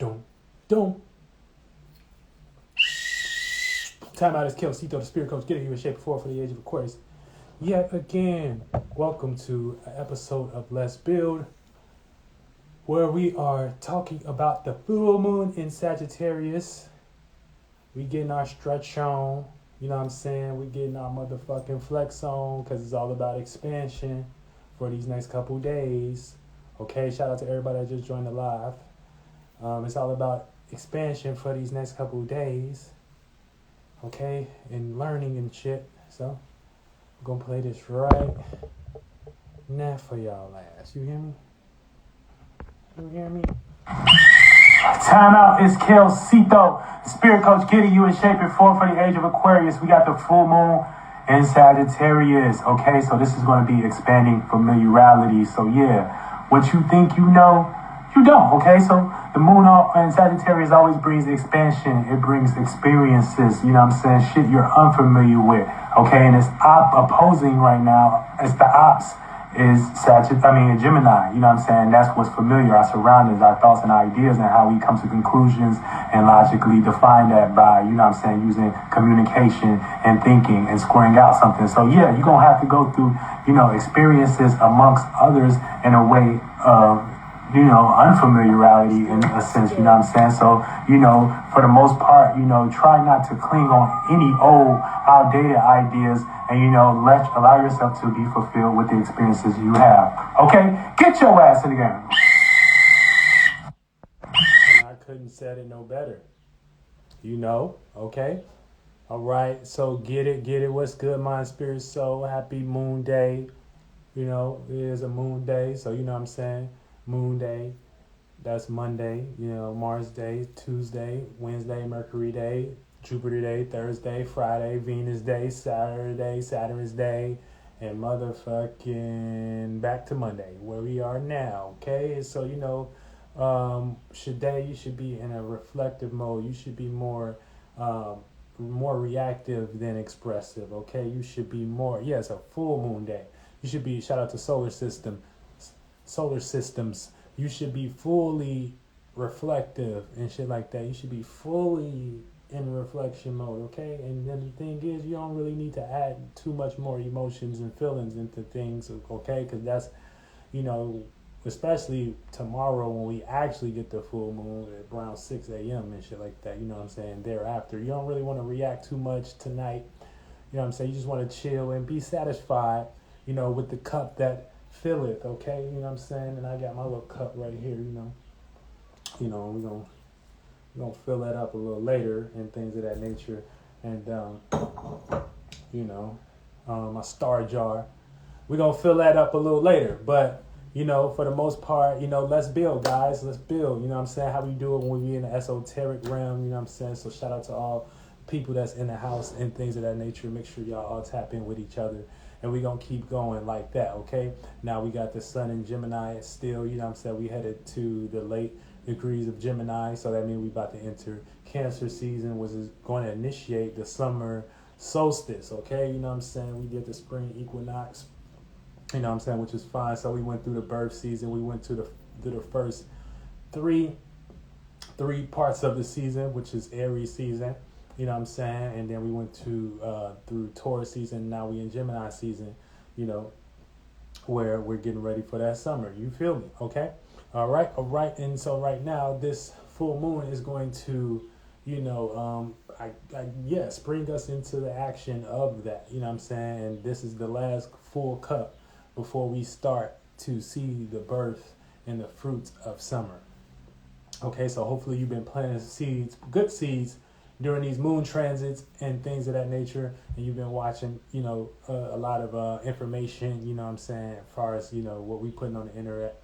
Dum, dum. Time out is killed. Ceito, the spirit coach, getting you in shape for the age of Aquarius. Yet again, welcome to an episode of Let's Build, where we are talking about the full moon in Sagittarius. We getting our stretch on, you know what I'm saying? We getting our motherfucking flex on, because it's all about expansion for these next couple days. Okay, shout out to everybody that just joined the live. It's all about expansion for these next couple days. Okay, and learning and shit. So, we're gonna play this right now for y'all ass. You hear me? You hear me? Time out is killed. Ceito, spirit coach, getting you in shape and form for the age of Aquarius. We got the full moon in Sagittarius. Okay, so this is going to be expanding familiarity. So yeah, what you think you know, you don't. Okay, so the moon in Sagittarius always brings expansion. It brings experiences. You know what I'm saying? Shit you're unfamiliar with. Okay, and it's opposing right now. It's the ops. Is Gemini, you know what I'm saying? That's what's familiar, our surroundings, our thoughts and ideas, and how we come to conclusions and logically define that by, you know what I'm saying, using communication and thinking and squaring out something. So yeah, you're going to have to go through, you know, experiences amongst others in a way of, you know, unfamiliarity in a sense, you know what I'm saying? So, you know, for the most part, you know, try not to cling on any old, outdated ideas and, you know, allow yourself to be fulfilled with the experiences you have. Okay? Get your ass in the game. And I couldn't said it no better. You know? Okay? All right. So get it. What's good, mind, spirit, soul? Happy moon day. You know, it is a moon day. So, you know what I'm saying? Moon day, that's Monday, you know, Mars day, Tuesday, Wednesday, Mercury day, Jupiter day, Thursday, Friday, Venus day, Saturday, Saturn's day, and motherfucking back to Monday, where we are now, okay? So, you know, today you should be in a reflective mode. You should be more reactive than expressive, okay? You should be more, it's a full moon day. You should be, shout out to solar systems, you should be fully reflective and shit like that. You should be fully in reflection mode, okay? And then the thing is, you don't really need to add too much more emotions and feelings into things, okay? Because that's, you know, especially tomorrow when we actually get the full moon at around 6 a.m. and shit like that, you know what I'm saying? Thereafter, you don't really want to react too much tonight, you know what I'm saying? You just want to chill and be satisfied, you know, with the cup that filleth, okay? You know what I'm saying? And I got my little cup right here, you know. We're gonna fill that up a little later and things of that nature. And my star jar. We're gonna fill that up a little later. But, you know, for the most part, you know, let's build, guys. Let's build. You know what I'm saying? How we do it when we in the esoteric realm, you know what I'm saying? So shout out to all people that's in the house and things of that nature. Make sure y'all all tap in with each other. And we're going to keep going like that, okay? Now we got the sun in Gemini still, you know what I'm saying? We headed to the late degrees of Gemini, so that means we about to enter Cancer season, which is going to initiate the summer solstice, okay? You know what I'm saying? We did the spring equinox, you know what I'm saying, which is fine. So we went through the birth season. We went to the first three parts of the season, which is Aries season. You know what I'm saying? And then we went to through Taurus season. Now we in Gemini season, you know, where we're getting ready for that summer. You feel me? Okay? All right. And so right now, this full moon is going to, you know, bring us into the action of that. You know what I'm saying? And this is the last full cup before we start to see the birth and the fruits of summer. Okay, so hopefully you've been planting seeds, good seeds, during these moon transits and things of that nature, and you've been watching, you know, a lot of information, you know what I'm saying, as far as, you know, what we putting on the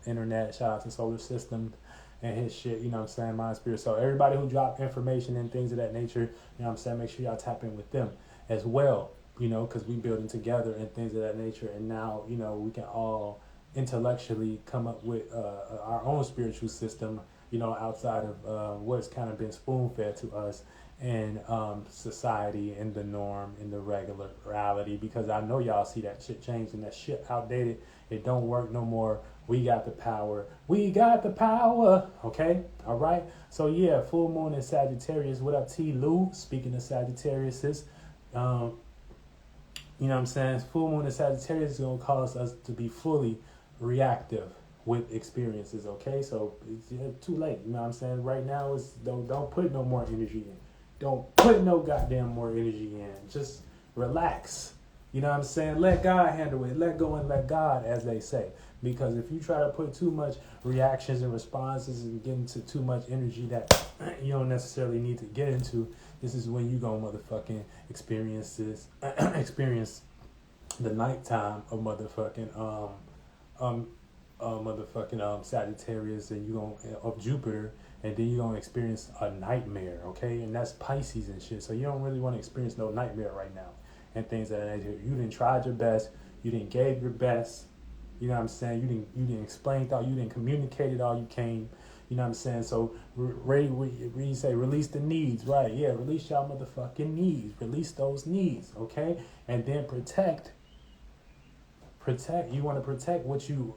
internet. Shout out to Solar System and his shit, you know what I'm saying, Mind Spirit. So everybody who drop information and things of that nature, you know what I'm saying, make sure y'all tap in with them as well, you know, because we building together and things of that nature. And now, you know, we can all intellectually come up with our own spiritual system outside of what's kind of been spoon fed to us in society, in the norm, in the regular reality. Because I know y'all see that shit changing, that shit outdated. It don't work no more. We got the power. We got the power. Okay? All right? So, yeah, full moon in Sagittarius. What up, T. Lou? Speaking of Sagittarius, you know what I'm saying? Full moon in Sagittarius is going to cause us to be fully reactive with experiences, okay? So it's too late, you know what I'm saying? Right now, it's don't put no more energy in. Don't put no goddamn more energy in. Just relax. You know what I'm saying? Let God handle it. Let go and let God, as they say. Because if you try to put too much reactions and responses and get into too much energy that you don't necessarily need to get into, this is when you gonna motherfucking experience the nighttime of Sagittarius, and of Jupiter, and then you're gonna experience a nightmare, okay? And that's Pisces and shit. So you don't really want to experience no nightmare right now and things of that nature. You didn't try your best, you didn't gave your best, you know what I'm saying? You didn't explain it all, you didn't communicate it all you came. You know what I'm saying? So, you say release the needs, right? Yeah, release y'all motherfucking needs. Release those needs, okay? And then protect. You want to protect what you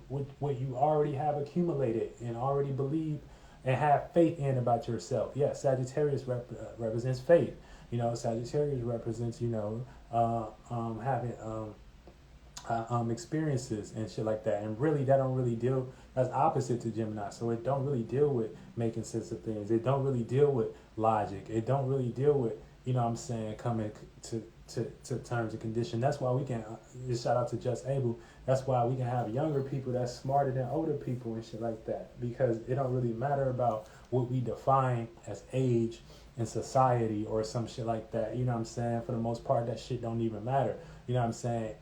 already have accumulated and already believe and have faith in about yourself. Yeah, Sagittarius represents faith. Sagittarius represents having experiences and shit like that. And really, that don't really deal. That's opposite to Gemini. So it don't really deal with making sense of things. It don't really deal with logic. It don't really deal with coming to terms and condition. That's why we can just shout out to Just Able. That's why we can have younger people that's smarter than older people and shit like that, because it don't really matter about what we define as age in society or some shit like that. You know what I'm saying? For the most part, that shit don't even matter. You know what I'm saying?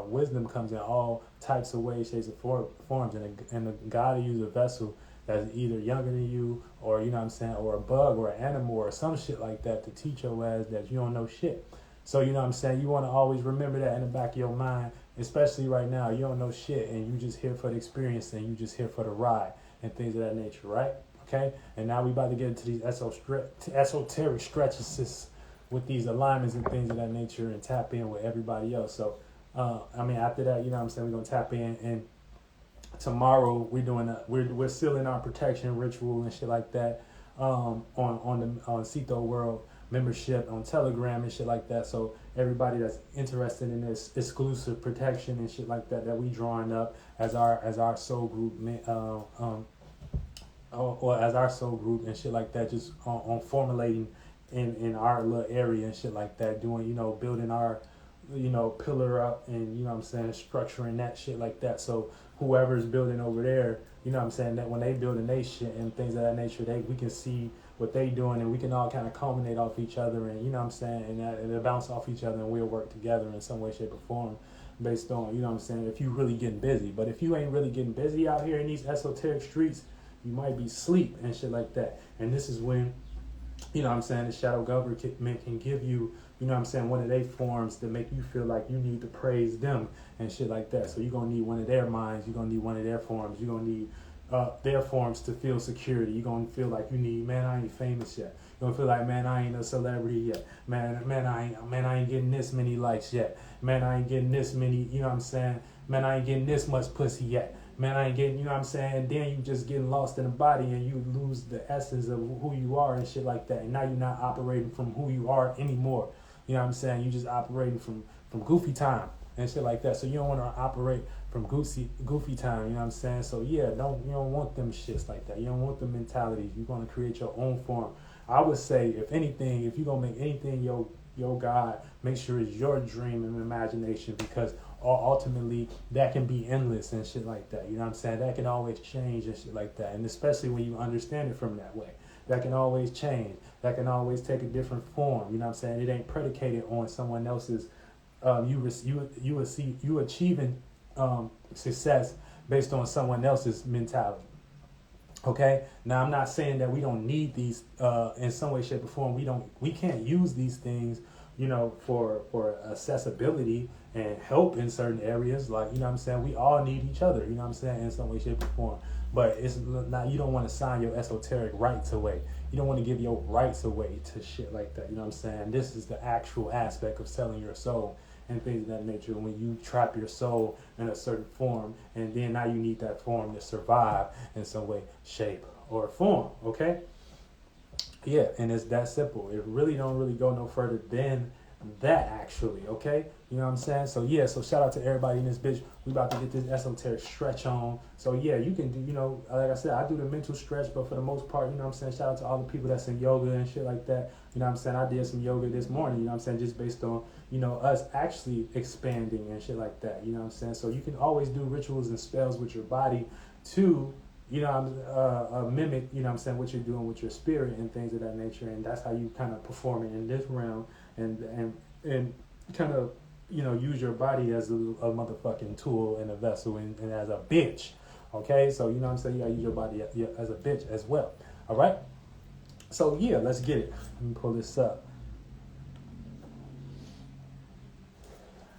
Wisdom comes in all types of ways, shapes, and forms, and God will use a vessel that's either younger than you, or or a bug or an animal or some shit like that to teach your ass that you don't know shit. So you want to always remember that in the back of your mind, especially right now. You don't know shit, and you just here for the experience, and you just here for the ride and things of that nature, right? Okay. And now we about to get into these esoteric stretches with these alignments and things of that nature, and tap in with everybody else. So after that, we're gonna tap in, and tomorrow we're still in our protection ritual and shit like that on Ceito World membership on Telegram and shit like that. So everybody that's interested in this exclusive protection and shit like that we drawing up as our soul group, or as our soul group and shit like that, just on formulating in our little area and shit like that, doing building our pillar up, and structuring that shit like that. So whoever's building over there, that when they building they shit and things of that nature, we can see what they doing, and we can all kind of culminate off each other, and and they bounce off each other, and we'll work together in some way, shape, or form based on, if you really getting busy. But if you ain't really getting busy out here in these esoteric streets, you might be asleep and shit like that. And this is when, the shadow government can give you, one of their forms to make you feel like you need to praise them and shit like that. So you're going to need one of their minds. You're going to need one of their forms. You're going to need their forms to feel security. You're going to feel like you need, man, I ain't famous yet. You're going to feel like, man, I ain't a celebrity yet. Man, I ain't getting this many likes yet. Man, I ain't getting this many, man, I ain't getting this much pussy yet. Man, I ain't getting, and then you just getting lost in the body, and you lose the essence of who you are and shit like that. And now you're not operating from who you are anymore. You just operating from goofy time and shit like that. So you don't want to operate from goofy time, So yeah, you don't want them shits like that. You don't want the mentalities. You're going to create your own form. I would say, if anything, if you're going to make anything your God, make sure it's your dream and imagination, because ultimately that can be endless and shit like that. That can always change and shit like that. And especially when you understand it from that way, that can always change. That can always take a different form. It ain't predicated on someone else's you achieving success based on someone else's mentality. Okay. Now I'm not saying that we don't need these in some way, shape, or form. We can't use these things, for accessibility and help in certain areas. Like, we all need each other, in some way, shape, or form. But it's not, you don't want to sign your esoteric rights away. You don't want to give your rights away to shit like that. You know what I'm saying? This is the actual aspect of selling your soul and things of that nature. When you trap your soul in a certain form, and then now you need that form to survive in some way, shape, or form. Okay? Yeah, and it's that simple. It really don't really go no further than that, actually. Okay, you know what I'm saying? So yeah, so shout out to everybody in this bitch. We about to get this esoteric stretch on. So yeah, you can do, you know, like I said, I do the mental stretch, but for the most part, you know what I'm saying, shout out to all the people that's in yoga and shit like that. You know what I'm saying? I did some yoga this morning, you know what I'm saying, just based on, you know, us actually expanding and shit like that. You know what I'm saying? So you can always do rituals and spells with your body to, you know, mimic, you know what I'm saying, what you're doing with your spirit and things of that nature. And that's how you kind of perform it in this realm, and kind of, you know, use your body as a motherfucking tool and a vessel, and as a bitch. Okay, so you know what I'm saying, you gotta use your body as a bitch as well. All right, so yeah, let's get it. Let me pull this up.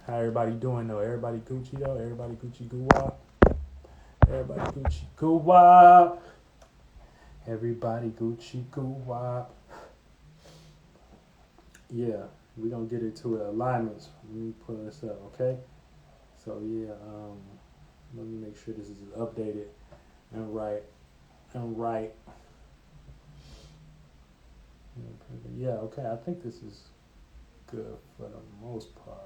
How everybody doing though? Everybody Gucci though? Everybody Gucci goo wop? Everybody Gucci goo wop? Everybody Gucci goo wop? Yeah, we're gonna get into it. Alignments. Let me pull this up, okay? So yeah, let me make sure this is updated and right. Yeah, okay, I think this is good for the most part.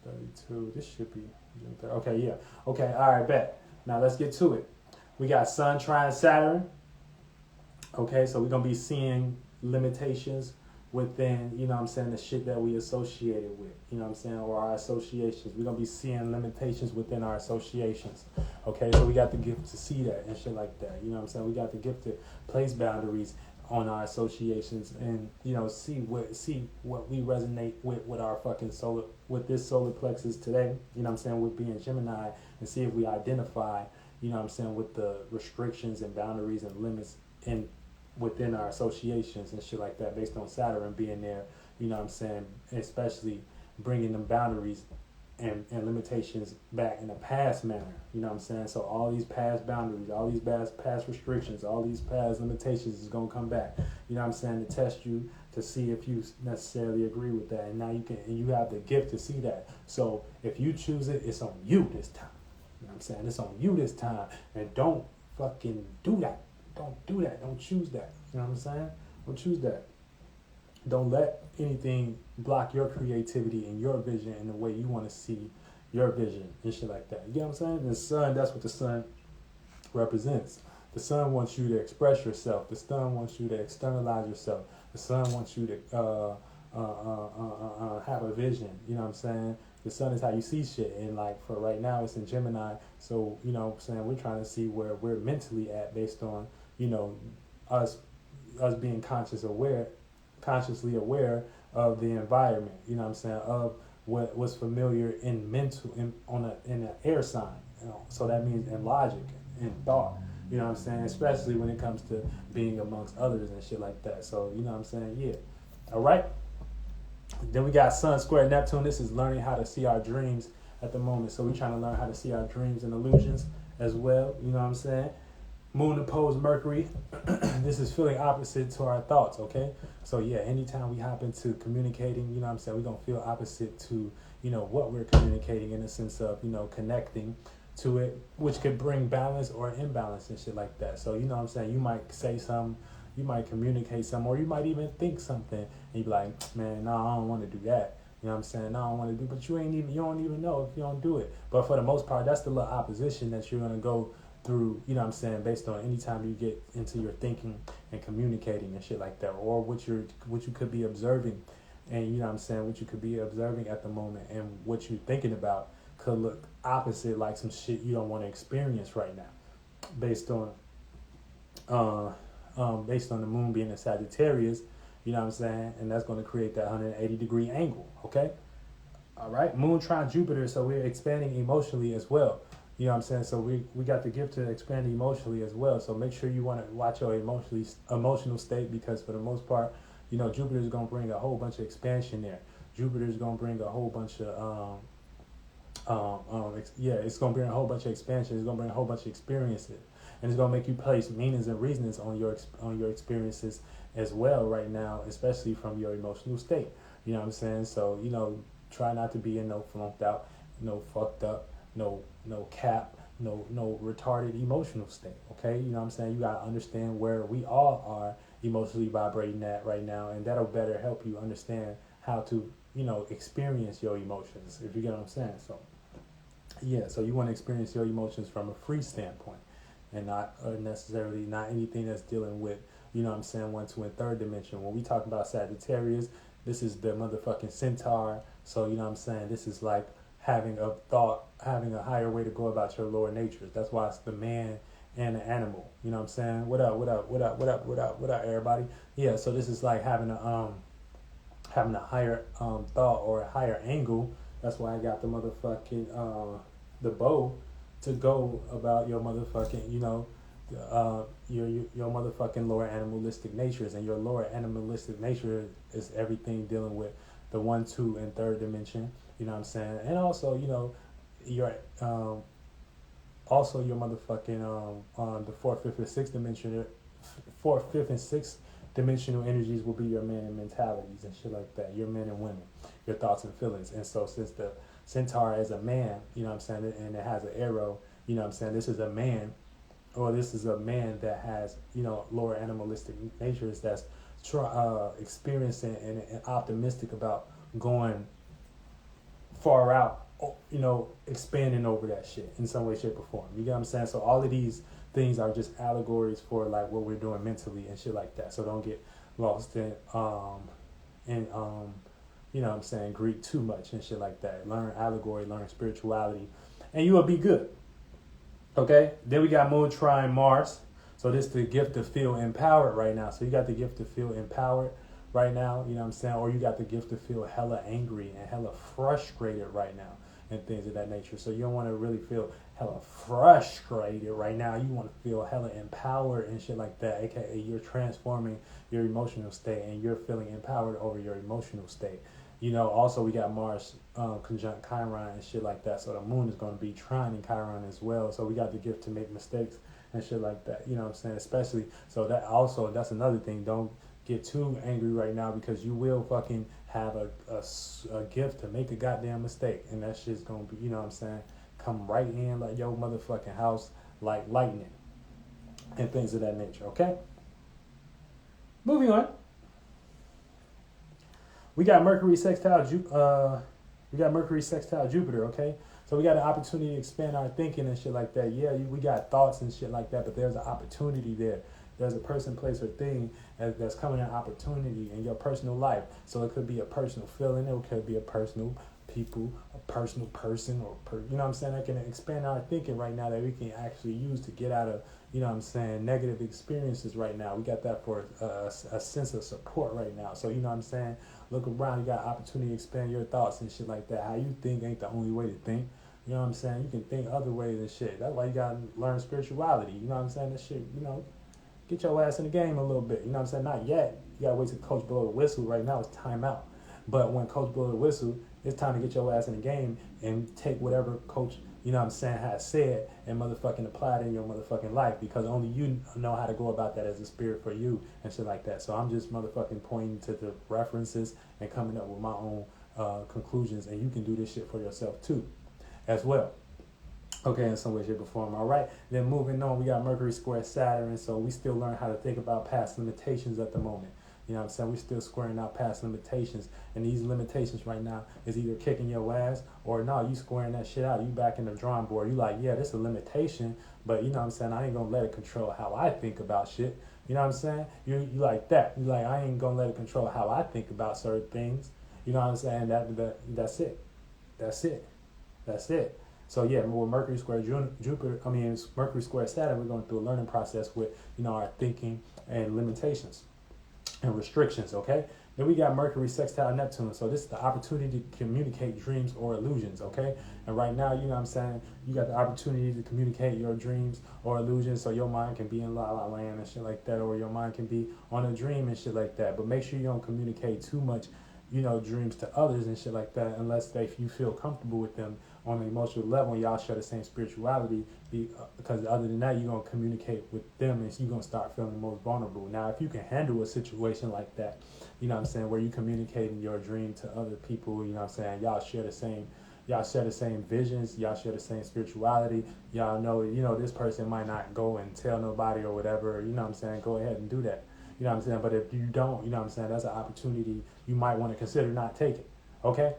12:32. This should be June 3rd. Okay, yeah. Okay, all right, bet. Now let's get to it. We got Sun trine Saturn. Okay, so we're gonna be seeing limitations within, you know what I'm saying, the shit that we associated with, you know what I'm saying, or our associations. We're gonna be seeing limitations within our associations. Okay, so we got the gift to see that and shit like that. You know what I'm saying? We got the gift to place boundaries on our associations, and you know, see what we resonate with our fucking solar, with this solar plexus today, you know what I'm saying, with being Gemini, and see if we identify, you know what I'm saying, with the restrictions and boundaries and limits in within our associations and shit like that, based on Saturn being there, you know what I'm saying, especially bringing them boundaries and limitations back in a past manner, you know what I'm saying. So all these past boundaries, all these past restrictions, all these past limitations is going to come back, you know what I'm saying, to test you, to see if you necessarily agree with that. And now you can, and you have the gift to see that. So if you choose it, it's on you this time, you know what I'm saying, it's on you this time. And don't fucking do that. Don't do that. Don't choose that. You know what I'm saying? Don't choose that. Don't let anything block your creativity and your vision in the way you want to see your vision and shit like that. You get what I'm saying? The sun, that's what the sun represents. The sun wants you to express yourself. The sun wants you to externalize yourself. The sun wants you to have a vision. You know what I'm saying? The sun is how you see shit. And like for right now, it's in Gemini. So, you know what I'm saying, we're trying to see where we're mentally at based on, you know, us being consciously aware of the environment, you know what I'm saying, of what's familiar in mental, in an air sign, you know? So that means in logic and thought, you know what I'm saying, especially when it comes to being amongst others and shit like that. So, you know what I'm saying, yeah. All right. Then we got Sun square Neptune. This is learning how to see our dreams at the moment. So we're trying to learn how to see our dreams and illusions as well, you know what I'm saying. Moon opposed Mercury. This is feeling opposite to our thoughts, okay? So yeah, anytime we hop into communicating, you know what I'm saying, we're going to feel opposite to, you know, what we're communicating, in the sense of, you know, connecting to it, which could bring balance or imbalance and shit like that. So, you know what I'm saying, you might say something, you might communicate something, or you might even think something, and you be like, man, no, I don't want to do that. You know what I'm saying? No, I don't want to do, but you don't even know if you don't do it. But for the most part, that's the little opposition that you're going to go through, you know what I'm saying, based on any time you get into your thinking and communicating and shit like that, or what you could be observing, and you know what I'm saying, what you could be observing at the moment, and what you're thinking about could look opposite, like some shit you don't want to experience right now, based on the moon being in Sagittarius, you know what I'm saying, and that's going to create that 180-degree angle. Okay, all right, moon trine Jupiter, so we're expanding emotionally as well. You know what I'm saying? So we got the gift to expand emotionally as well. So make sure you want to watch your emotional state, because for the most part, you know, Jupiter is going to bring a whole bunch of expansion there. Jupiter is going to bring a whole bunch of it's gonna bring a whole bunch of expansion. It's gonna bring a whole bunch of experiences, and it's gonna make you place meanings and reasons on your experiences as well right now, especially from your emotional state. You know what I'm saying? So try not to be in no flunked out, no fucked up, no cap, no retarded emotional state. Okay, you know what I'm saying? You gotta understand where we all are emotionally vibrating at right now, and that'll better help you understand how to experience your emotions. If you get what I'm saying, so. Yeah, so you want to experience your emotions from a free standpoint and not necessarily not anything that's dealing with, what I'm saying, 1, 2, and third dimension. When we talk about Sagittarius, this is the motherfucking centaur. So, what I'm saying, this is like having a thought, having a higher way to go about your lower natures. That's why it's the man and the animal. You know what I'm saying? What up, everybody? Yeah, so this is like having a higher thought or a higher angle. That's why I got the motherfucking the bow to go about your motherfucking your motherfucking lower animalistic natures, and your lower animalistic nature is everything dealing with the 1, 2, and third dimension. You know what I'm saying? And also your also your motherfucking the fourth, fifth, and sixth dimension, fourth, fifth, and sixth dimensional energies will be your men and mentalities and shit like that. Your men and women, your thoughts and feelings. And so since the centaur is a man, you know what I'm saying, and it has an arrow, you know what I'm saying, this is a man that has, lower animalistic natures that's experiencing and optimistic about going far out, expanding over that shit in some way, shape, or form. You get what I'm saying? So all of these things are just allegories for like what we're doing mentally and shit like that. So don't get lost in you know what I'm saying, Greek too much and shit like that. Learn allegory, learn spirituality, and you will be good. Okay? Then we got Moon trine Mars. So this is the gift to feel empowered right now. So you got the gift to feel empowered right now, you know what I'm saying? Or you got the gift to feel hella angry and hella frustrated right now and things of that nature. So you don't want to really feel hella frustrated right now. You want to feel hella empowered and shit like that, aka you're transforming your emotional state and you're feeling empowered over your emotional state. Also we got Mars conjunct Chiron and shit like that. So the moon is going to be trining Chiron as well. So we got the gift to make mistakes and shit like that. You know what I'm saying? Especially, so that also, that's another thing. Don't get too angry right now, because you will fucking have a gift to make a goddamn mistake. And that shit's going to be, you know what I'm saying, come right in like your motherfucking house like lightning and things of that nature. Okay? Moving on. We got Mercury sextile Jupiter, okay? So we got an opportunity to expand our thinking and shit like that. Yeah, we got thoughts and shit like that, but there's an opportunity there. There's a person, place, or thing that's coming an opportunity in your personal life. So it could be a personal feeling, it could be a personal people, a personal person, or you know what I'm saying? That can expand our thinking right now, that we can actually use to get out of, you know what I'm saying, negative experiences right now. We got that for a sense of support right now. So, you know what I'm saying? Look around, you got opportunity to expand your thoughts and shit like that. How you think ain't the only way to think. You know what I'm saying? You can think other ways and shit. That's why you gotta learn spirituality. You know what I'm saying? That shit, get your ass in the game a little bit. You know what I'm saying? Not yet. You gotta wait till coach blow the whistle. Right now it's time out. But when coach blow the whistle, it's time to get your ass in the game and take whatever coach, you know what I'm saying, has said and motherfucking apply it in your motherfucking life, because only you know how to go about that as a spirit for you and shit like that. So I'm just motherfucking pointing to the references and coming up with my own conclusions, and you can do this shit for yourself too as well. Okay, in some way, shape, or form. All right. Then moving on, we got Mercury square Saturn. So we still learn how to think about past limitations at the moment. You know what I'm saying? We're still squaring out past limitations. And these limitations right now is either kicking your ass or no, you squaring that shit out. You back in the drawing board. You like, yeah, this is a limitation, but you know what I'm saying? I ain't going to let it control how I think about shit. You know what I'm saying? You like that. You like, I ain't going to let it control how I think about certain things. You know what I'm saying? That's it. That's it. That's it. So yeah, with Mercury square Mercury square Saturn, we're going through a learning process with, our thinking and limitations and restrictions, okay? Then we got Mercury sextile Neptune. So this is the opportunity to communicate dreams or illusions, okay? And right now, you know what I'm saying, you got the opportunity to communicate your dreams or illusions, so your mind can be in la la land and shit like that, or your mind can be on a dream and shit like that. But make sure you don't communicate too much, dreams to others and shit like that, unless you feel comfortable with them on an emotional level, and y'all share the same spirituality. Because other than that, you're gonna communicate with them, and you're gonna start feeling most vulnerable. Now, if you can handle a situation like that, you know what I'm saying, where you communicating your dream to other people, you know what I'm saying, y'all share the same visions, y'all share the same spirituality, y'all know, this person might not go and tell nobody or whatever, you know what I'm saying, go ahead and do that. You know what I'm saying? But if you don't, you know what I'm saying, that's an opportunity you might want to consider not taking. Okay?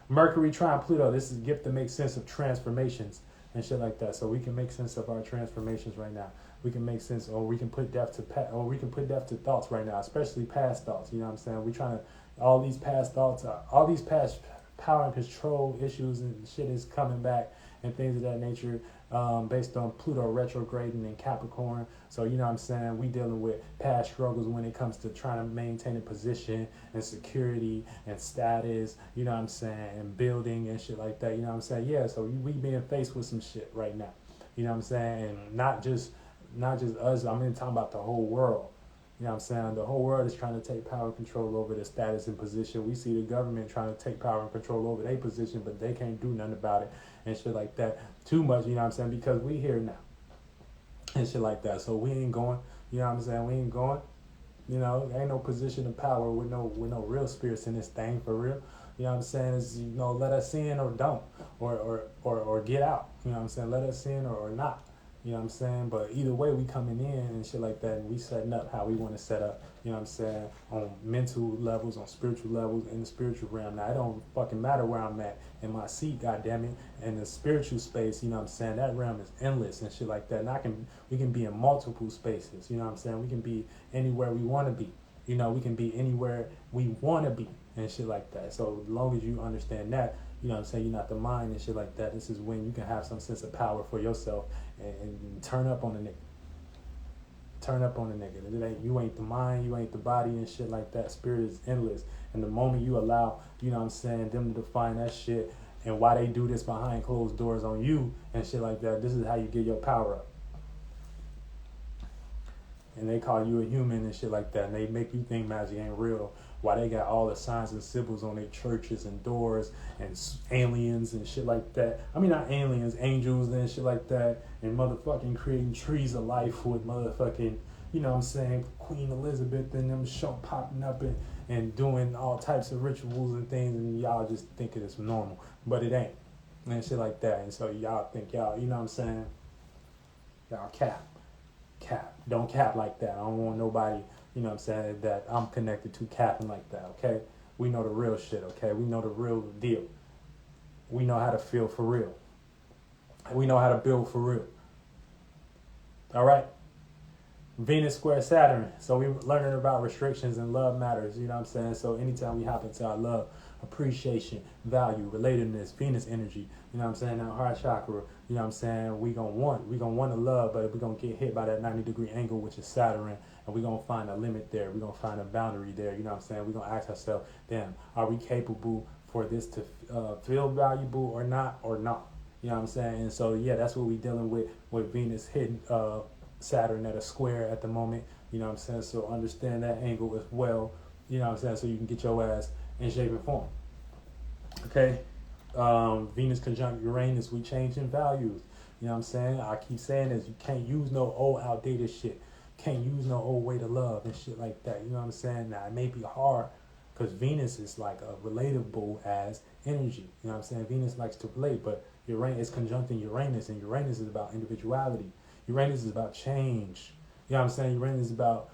Mercury trine Pluto, this is a gift to make sense of transformations and shit like that. So we can make sense of our transformations right now. We can make sense, or we can put depth to thoughts right now, especially past thoughts. You know what I'm saying? We trying to, all these past thoughts, all these past power and control issues and shit is coming back and things of that nature, based on Pluto retrograding in Capricorn. So, you know what I'm saying, we dealing with past struggles when it comes to trying to maintain a position and security and status, you know what I'm saying, and building and shit like that, you know what I'm saying? Yeah, so we being faced with some shit right now, you know what I'm saying? And not just us, I'm talking about the whole world. You know what I'm saying? The whole world is trying to take power and control over the status and position. We see the government trying to take power and control over their position, but they can't do nothing about it and shit like that. Too much, you know what I'm saying? Because we here now and shit like that. So we ain't going, you know what I'm saying? We ain't going. Ain't no position of power with no real spirits in this thing for real. You know what I'm saying? Is, let us in or don't, or get out. You know what I'm saying? Let us in or not. You know what I'm saying? But either way, we coming in and shit like that, and we setting up how we want to set up, you know what I'm saying, on mental levels, on spiritual levels, in the spiritual realm. Now, it don't fucking matter where I'm at in my seat, goddammit, in the spiritual space, you know what I'm saying, that realm is endless and shit like that. And we can be in multiple spaces, you know what I'm saying? We can be anywhere we want to be. We can be anywhere we want to be and shit like that. So as long as you understand that, you know what I'm saying, you're not the mind and shit like that, this is when you can have some sense of power for yourself and turn up on the nigga. Turn up on the nigga. You ain't the mind, you ain't the body and shit like that. Spirit is endless. And the moment you allow, you know what I'm saying, them to define that shit and why they do this behind closed doors on you and shit like that, this is how you get your power up. And they call you a human and shit like that, and they make you think magic ain't real. Why they got all the signs and symbols on their churches and doors and aliens and shit like that. I mean, not aliens, angels and shit like that, and motherfucking creating trees of life with motherfucking, you know what I'm saying, Queen Elizabeth and them show popping up and doing all types of rituals and things, and y'all just think it's normal, but it ain't, and shit like that. And so y'all think y'all, you know what I'm saying, y'all cap. Don't cap like that. I don't want nobody, you know what I'm saying, that I'm connected to capping like that, okay? We know the real shit, okay? We know the real deal. We know how to feel for real. We know how to build for real. All right? Venus square Saturn. So we're learning about restrictions and love matters, you know what I'm saying? So anytime we hop into our love, appreciation, value, relatedness, Venus energy, you know what I'm saying, our heart chakra, you know what I'm saying, we gonna want to love, but we're gonna get hit by that 90-degree angle, which is Saturn, and we're gonna find a limit there, we're gonna find a boundary there, you know what I'm saying, we're gonna ask ourselves, damn, are we capable for this to feel valuable or not, you know what I'm saying? And so yeah, that's what we're dealing with Venus hitting Saturn at a square at the moment, you know what I'm saying, so understand that angle as well, you know what I'm saying, so you can get your ass in shape and form. Okay, Venus conjunct Uranus, we changing values. You know what I'm saying? I keep saying this, you can't use no old outdated shit. Can't use no old way to love and shit like that. You know what I'm saying? Now, it may be hard because Venus is like a relatable as energy. You know what I'm saying? Venus likes to relate, but Uranus is conjuncting Uranus, and Uranus is about individuality. Uranus is about change. You know what I'm saying? Uranus is about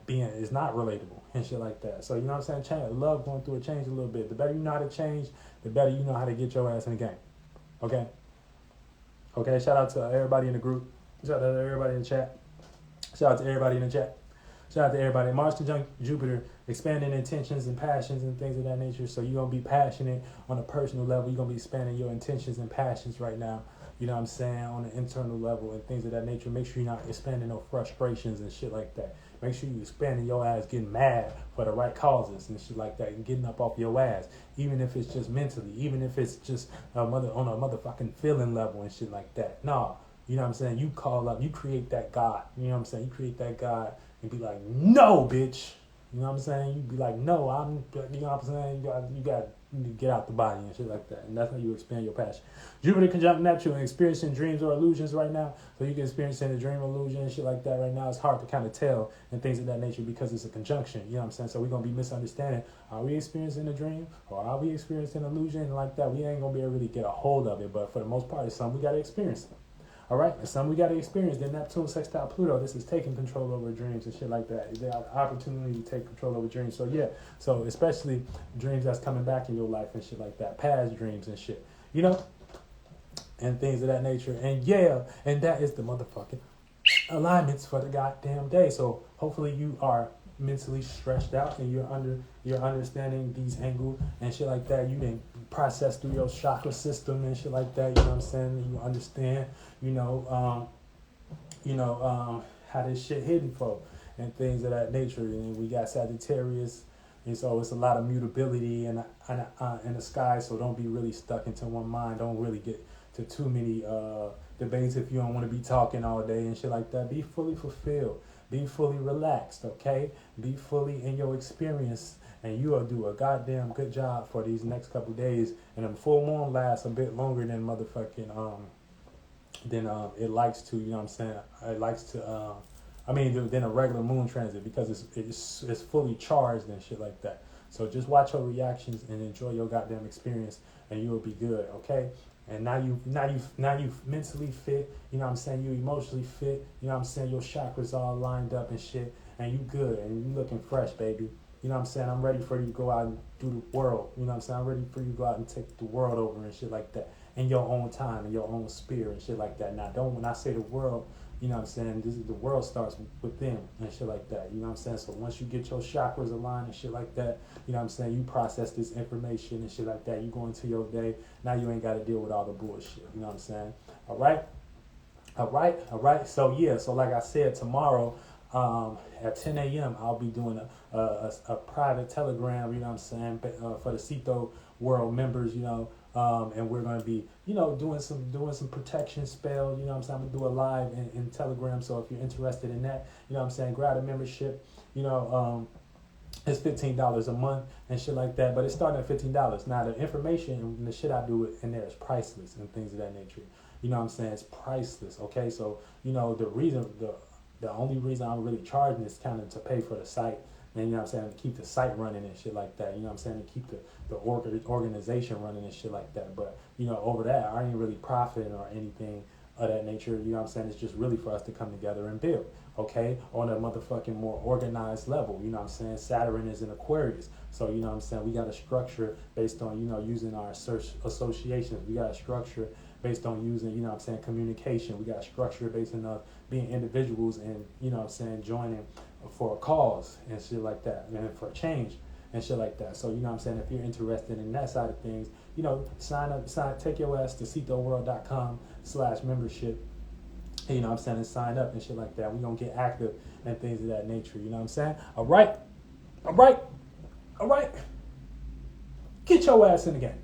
being, is not relatable and shit like that. So you know what I'm saying? Change, love going through a change a little bit. The better you know how to change, the better you know how to get your ass in the game. Okay? Okay, shout out to everybody in the group. Shout out to everybody in the chat. Shout out to everybody in the chat. Shout out to everybody. Mars conjunct Jupiter, expanding intentions and passions and things of that nature. So you're going to be passionate on a personal level. You're going to be expanding your intentions and passions right now. You know what I'm saying? On an internal level and things of that nature. Make sure you're not expanding no frustrations and shit like that. Make sure you're expanding your ass, getting mad for the right causes and shit like that, and getting up off your ass. Even if it's just mentally, even if it's just on a motherfucking feeling level and shit like that. No, you know what I'm saying? You call up, you create that God. You know what I'm saying? You create that God and be like, no, bitch. You know what I'm saying? You be like, no, you know what I'm saying? You got get out the body and shit like that. And that's how you expand your passion. Jupiter conjunct Neptune, experiencing dreams or illusions right now. So you can experience a dream illusion and shit like that right now. It's hard to kind of tell and things of that nature because it's a conjunction. You know what I'm saying? So we're going to be misunderstanding. Are we experiencing a dream or are we experiencing an illusion? And like that, we ain't going to be able to really get a hold of it. But for the most part, it's something we got to experience. All right, and some we got to experience. Then Neptune sextile Pluto. This is taking control over dreams and shit like that. They have the opportunity to take control over dreams. So yeah, so especially dreams that's coming back in your life and shit like that, past dreams and shit, you know, and things of that nature. And yeah, and that is the motherfucking alignments for the goddamn day. So hopefully you are mentally stretched out and you're understanding these angles and shit like that. You can process through your chakra system and shit like that. You know what I'm saying? You understand, how this shit hidden for and things of that nature. And we got Sagittarius, and so it's a lot of mutability in the sky. So don't be really stuck into one mind. Don't really get to too many debates if you don't want to be talking all day and shit like that. Be fully fulfilled. Be fully relaxed, okay? Be fully in your experience, and you will do a goddamn good job for these next couple of days. And the full moon lasts a bit longer than motherfucking than it likes to. You know what I'm saying? It likes to than a regular moon transit because it's fully charged and shit like that. So just watch your reactions and enjoy your goddamn experience, and you will be good, okay? And now you mentally fit, you know what I'm saying? You emotionally fit, you know what I'm saying? Your chakras all lined up and shit, and you good, and you looking fresh, baby. You know what I'm saying? I'm ready for you to go out and do the world. You know what I'm saying? I'm ready for you to go out and take the world over and shit like that. In your own time, in your own spirit and shit like that. Now, when I say the world, you know what I'm saying? The world starts within and shit like that. You know what I'm saying? So once you get your chakras aligned and shit like that, you know what I'm saying? You process this information and shit like that. You go into your day. Now you ain't got to deal with all the bullshit. You know what I'm saying? All right. So yeah. So like I said, tomorrow at 10 a.m. I'll be doing a private telegram. You know what I'm saying? For the Ceito world members. You know. And we're going to be, doing some protection spell. You know what I'm saying? I'm going to do a live in Telegram. So if you're interested in that, you know what I'm saying, grab a membership. It's $15 a month and shit like that. But it's starting at $15. Now, the information and the shit I do in there is priceless and things of that nature. You know what I'm saying? It's priceless, okay? So, the only reason I'm really charging is kind of to pay for the site. And you know what I'm saying, to keep the site running and shit like that. You know what I'm saying, to keep the organization running and shit like that. But, over that, I ain't really profiting or anything of that nature. You know what I'm saying? It's just really for us to come together and build, okay? On a motherfucking more organized level. You know what I'm saying? Saturn is in Aquarius. So, you know what I'm saying? We got a structure based on, using our search associations. We got a structure based on using, you know what I'm saying, communication. We got a structure based on being individuals and, you know what I'm saying, joining for a cause and shit like that, and for a change and shit like that. So, you know what I'm saying, if you're interested in that side of things, take your ass to CeitoWorld.com/membership, you know what I'm saying, and sign up and shit like that. We're going to get active and things of that nature, you know what I'm saying? All right. Get your ass in the game.